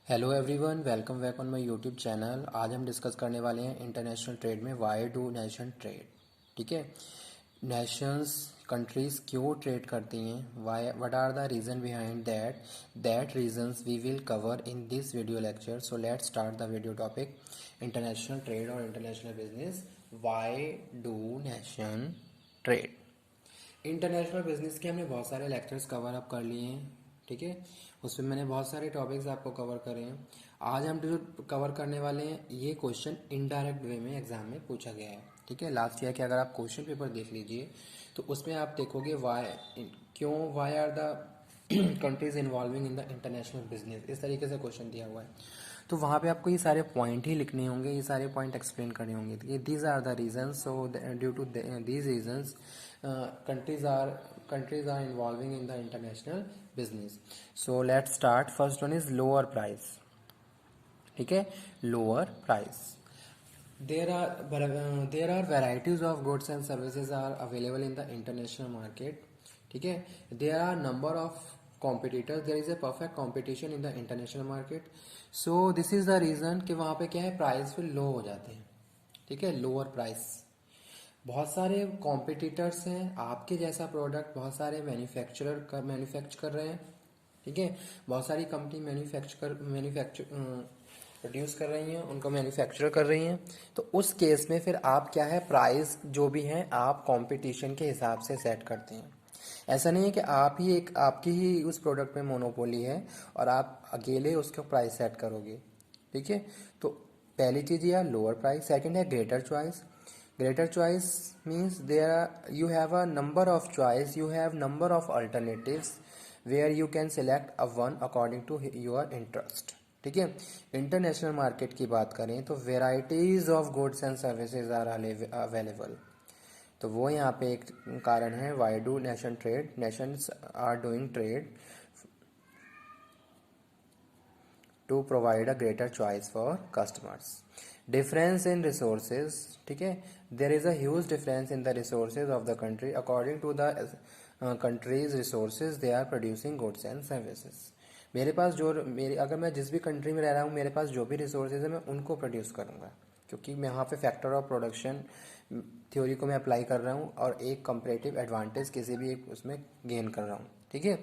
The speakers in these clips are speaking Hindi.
Hello everyone, welcome back on my YouTube channel. आज हम डिस्कस करने वाले हैं इंटरनेशनल ट्रेड में वाई डू नेशन ट्रेड। ठीक है, नेशंस कंट्रीज क्यों ट्रेड करती हैं, why what are the reason behind that reasons we will cover in this video lecture. So let's start the video topic international trade और international business. Why do nation trade. International business के हमने बहुत सारे लेक्चर्स कवर अप कर लिए हैं। ठीक है, उसमें मैंने बहुत सारे टॉपिक्स आपको कवर करे हैं। आज हम जो कवर करने वाले हैं, ये क्वेश्चन इनडायरेक्ट वे में एग्जाम में पूछा गया है। ठीक है, लास्ट ईयर के अगर आप क्वेश्चन पेपर देख लीजिए तो उसमें आप देखोगे why are the countries involving in the international business, इस तरीके से क्वेश्चन दिया हुआ है। तो वहाँ पे आपको ये सारे पॉइंट ही लिखने होंगे, ये सारे पॉइंट एक्सप्लेन करने होंगे। ये these are the reasons. So due to these reasons countries are involving in the international business. So let's start. First one is lower price. ठीक है, lower price. There are varieties of goods and services are available in the international market. ठीक है, there are number of competitors. There is a perfect competition in the international market. So this is the reason कि वहाँ पे क्या है, प्राइस फिर लो हो जाते हैं। ठीक है, लोअर प्राइस। बहुत सारे कॉम्पिटिटर्स हैं, आपके जैसा प्रोडक्ट बहुत सारे मैन्युफैक्चर कर रहे हैं। ठीक है, बहुत सारी कंपनी मैन्युफैक्चर प्रोड्यूस कर रही हैं, उनको मैन्युफैक्चर कर रही हैं। तो उस केस में फिर आप क्या है, प्राइस जो भी हैं आप कंपटीशन के हिसाब से सेट करते हैं। ऐसा नहीं है कि आपकी ही उस प्रोडक्ट में मोनोपोली है और आप अकेले उसका प्राइस सेट करोगे। ठीक है, तो पहली चीज़ ये है लोअर प्राइस। सेकंड है greater choice. Greater choice means you have a number of choice, you have number of alternatives where you can select a one according to your interest. ठीक है, इंटरनेशनल मार्केट की बात करें तो varieties of goods and services are available. तो वो यहाँ पे एक कारण है why do nation trade. Nations are doing trade to provide a greater choice for customers. Difference in resources. ठीक है, there is a huge difference in the resources of the country according to the country's resources they are producing goods and services. मेरे पास अगर मैं जिस भी कंट्री में रह रहा हूँ, मेरे पास जो भी रिसोर्सेज है मैं उनको प्रोड्यूस करूँगा, क्योंकि मैं यहाँ पे फैक्टर ऑफ प्रोडक्शन थ्योरी को मैं अप्लाई कर रहा हूँ और एक कंपैरेटिव एडवांटेज किसी भी एक उसमें गेन कर रहा हूँ। ठीक है,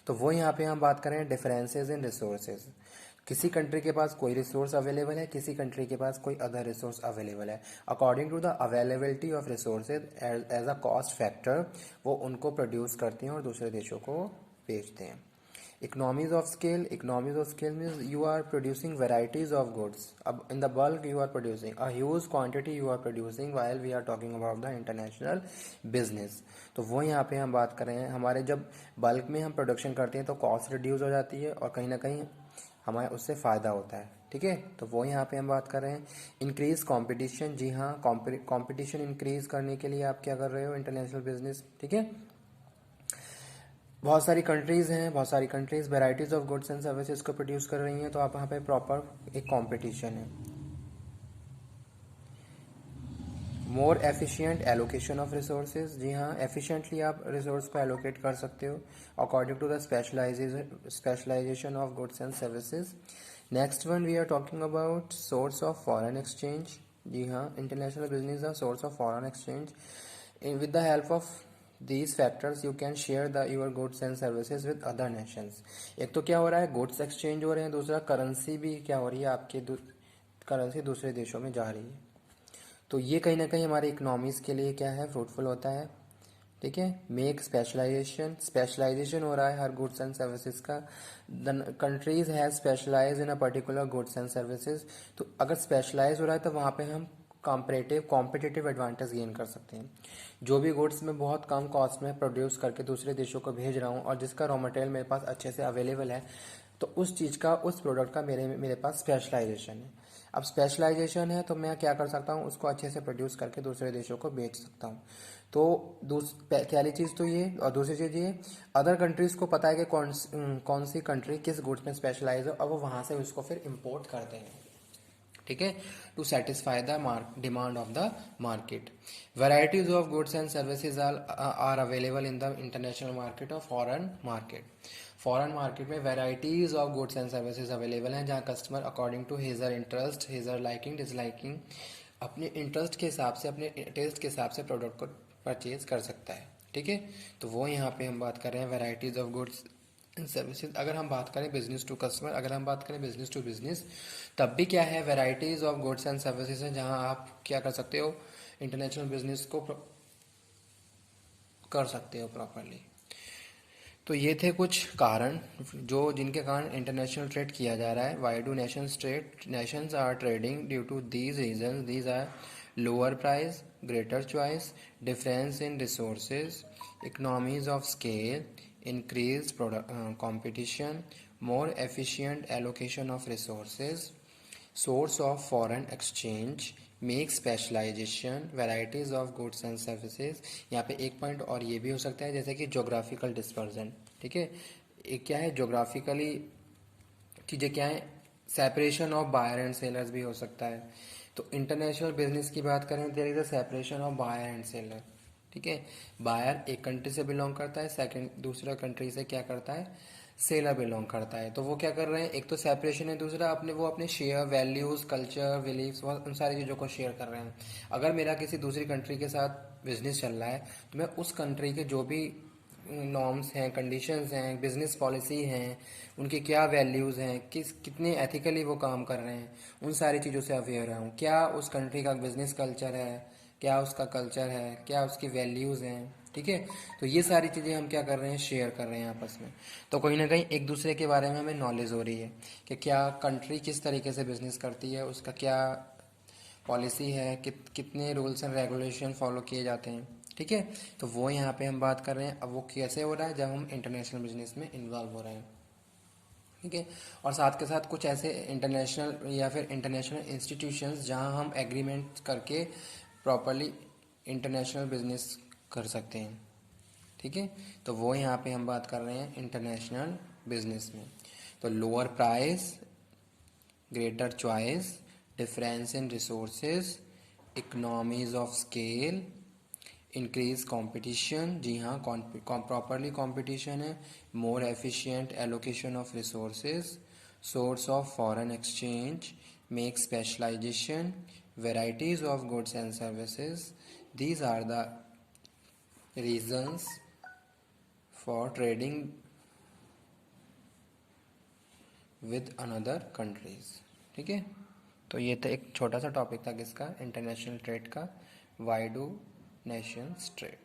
तो वो यहाँ पे हम बात करें डिफरेंसेस इन रिसोर्सेज। किसी कंट्री के पास कोई रिसोर्स अवेलेबल है, किसी कंट्री के पास कोई अदर रिसोर्स अवेलेबल है। According to the availability of resources as a cost factor वो उनको प्रोड्यूस करते हैं और दूसरे देशों को बेचते हैं। Economies of scale means you are producing varieties of goods. अब in the bulk you are producing a huge quantity you are producing while we are talking about the international business. तो वो यहाँ पे हम बात कर रहे हैं, हमारे जब बल्क में हम प्रोडक्शन करते हैं तो कॉस्ट रिड्यूस हो जाती है और कहीं ना कहीं हमारे उससे फ़ायदा होता है। ठीक है, तो वो यहाँ पे हम बात कर रहे हैं इंक्रीज कंपटीशन। जी हाँ, कंपटीशन इंक्रीज करने के लिए आप क्या कर रहे हो, इंटरनेशनल बिजनेस। ठीक है, बहुत सारी कंट्रीज़ हैं, बहुत सारी countries varieties of goods and services को प्रोड्यूस कर रही हैं, तो आप यहाँ पे प्रॉपर एक कंपटीशन है। More efficient allocation of resources. जी हाँ, एफिशिएंटली आप रिसोर्स को एलोकेट कर सकते हो according to the specialization of goods and services. Next one we are talking about source of foreign exchange. जी हाँ, international business are source of foreign exchange. With the help of these factors you can share your goods and services with other nations। एक तो क्या हो रहा है, गुड्स एक्सचेंज हो रहे हैं, दूसरा करेंसी भी क्या हो रही है, आपके करेंसी दूसरे देशों में जा रही है। तो ये कहीं ना कहीं हमारे इकोनॉमीज़ के लिए क्या है, फ्रूटफुल होता है। ठीक है, मेक स्पेशलाइजेशन हो रहा है हर गुड्स एंड सर्विसेज का। The countries has specialise in a particular goods and services. तो अगर स्पेशलाइज हो रहा है तो वहाँ पे हम कॉम्पिटिटिव एडवांटेज गेन कर सकते हैं। जो भी गुड्स मैं बहुत कम कॉस्ट में प्रोड्यूस करके दूसरे देशों को भेज रहा हूँ और जिसका रॉ मटेरियल मेरे पास अच्छे से अवेलेबल है, तो उस चीज़ का, उस प्रोडक्ट का मेरे पास स्पेशलाइजेशन है। अब स्पेशलाइजेशन है तो मैं क्या कर सकता हूँ, उसको अच्छे से प्रोड्यूस करके दूसरे देशों को बेच सकता हूँ। तो पहली चीज़ तो ये, और दूसरी चीज़ ये, अदर कंट्रीज़ को पता है कि कौन सी कंट्री किस गुड्स में स्पेशलाइज हो और वो वहाँ से उसको फिर इम्पोर्ट करते हैं। ठीक है, to satisfy the demand of the market. Varieties of goods and services are available in the international market और फॉरेन मार्केट। फॉरेन मार्केट में varieties of goods and services available हैं, जहाँ customer according to his her interest, his her liking disliking, अपने इंटरेस्ट के हिसाब से, अपने टेस्ट के हिसाब से प्रोडक्ट को परचेज कर सकता है। ठीक है, तो वो यहाँ पे हम बात कर रहे हैं varieties of goods and services. अगर हम बात करें बिजनेस टू कस्टमर, अगर हम बात करें बिजनेस टू बिजनेस, तब भी क्या है, varieties of goods and services हैं, जहाँ आप क्या कर सकते हो, इंटरनेशनल बिजनेस को कर सकते हो प्रॉपरली। तो ये थे कुछ कारण जो जिनके कारण इंटरनेशनल ट्रेड किया जा रहा है। Why do nations are trading due to these reason, these are lower price, greater choice, difference in resources, economies of scale, increased competition, more efficient allocation of resources, source of foreign exchange, make specialization, varieties of goods and services। यहाँ पे एक पॉइंट और ये भी हो सकता है, जैसे कि जोग्राफिकल डिस्पर्जन। ठीक है, एक क्या है, जोग्राफिकली चीज़ें क्या है, separation of buyer and sellers भी हो सकता है। तो इंटरनेशनल बिजनेस की बात करें, there is a separation of buyer and seller. ठीक है, बायर एक कंट्री से बिलोंग करता है, सेकंड दूसरा कंट्री से क्या करता है, सेलर बिलोंग करता है। तो वो क्या कर रहे हैं, एक तो सेपरेशन है, दूसरा अपने वो अपने शेयर, वैल्यूज, कल्चर, बिलीव्स, उन सारी चीज़ों को शेयर कर रहे हैं। अगर मेरा किसी दूसरी कंट्री के साथ बिजनेस चल रहा है, तो मैं उस कंट्री के जो भी नॉर्म्स हैं, कंडीशंस हैं, बिजनेस पॉलिसी हैं, उनके क्या वैल्यूज़ हैं, कितने एथिकली वो काम कर रहे हैं, उन सारी चीज़ों से अवेयर हूँ। क्या उस कंट्री का बिजनेस कल्चर है, क्या उसका कल्चर है, क्या उसकी वैल्यूज़ हैं। ठीक है, तो ये सारी चीज़ें हम क्या कर रहे हैं, शेयर कर रहे हैं आपस में। तो कहीं ना कहीं एक दूसरे के बारे में हमें नॉलेज हो रही है कि क्या कंट्री किस तरीके से बिजनेस करती है, उसका क्या पॉलिसी है, कितने रूल्स एंड रेगुलेशन फॉलो किए जाते हैं। ठीक है, तो वो यहाँ पे हम बात कर रहे हैं। अब वो कैसे हो रहा है, जब हम इंटरनेशनल बिजनेस में इन्वॉल्व हो रहे हैं। ठीक है, और साथ के साथ कुछ ऐसे इंटरनेशनल या फिर इंटरनेशनल इंस्टीट्यूशंस जहाँ हम एग्रीमेंट करके प्रॉपरली इंटरनेशनल बिजनेस कर सकते हैं। ठीक है, तो वो यहाँ पे हम बात कर रहे हैं इंटरनेशनल बिजनेस में। तो lower price, greater choice, difference in resources, economies of scale, increase competition, जी हाँ प्रॉपरली कंपटीशन है, more efficient allocation of resources, source of foreign exchange, make specialization, varieties of goods and services. These are the reasons for trading with another countries. ठीक है, तो ये तो एक छोटा सा टॉपिक था किसका, इंटरनेशनल ट्रेड का। Y do Nations trade.